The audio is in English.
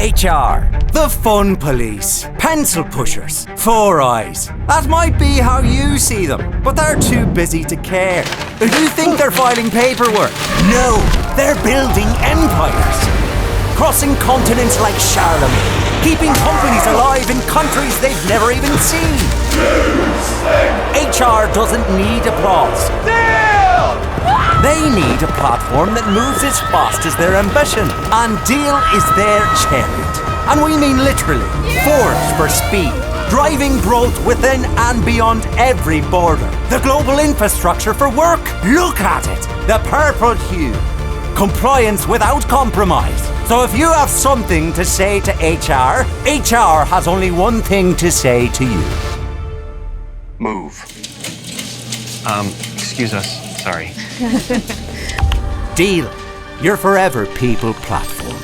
HR, the fun police, pencil pushers, four eyes. That might be how you see them, but they're too busy to care. You think they're filing paperwork? No, they're building empires. Crossing continents like Charlemagne, keeping companies alive in countries they've never even seen. HR doesn't need applause. They need a platform that moves as fast as their ambition, and Deel is their chariot. And we mean literally, forged for speed, driving growth within and beyond every border. The global infrastructure for work, look at it, the purple hue. Compliance without compromise. So if you have something to say to HR, HR has only one thing to say to you. Move. Excuse us. Sorry. Deel, your forever people platform.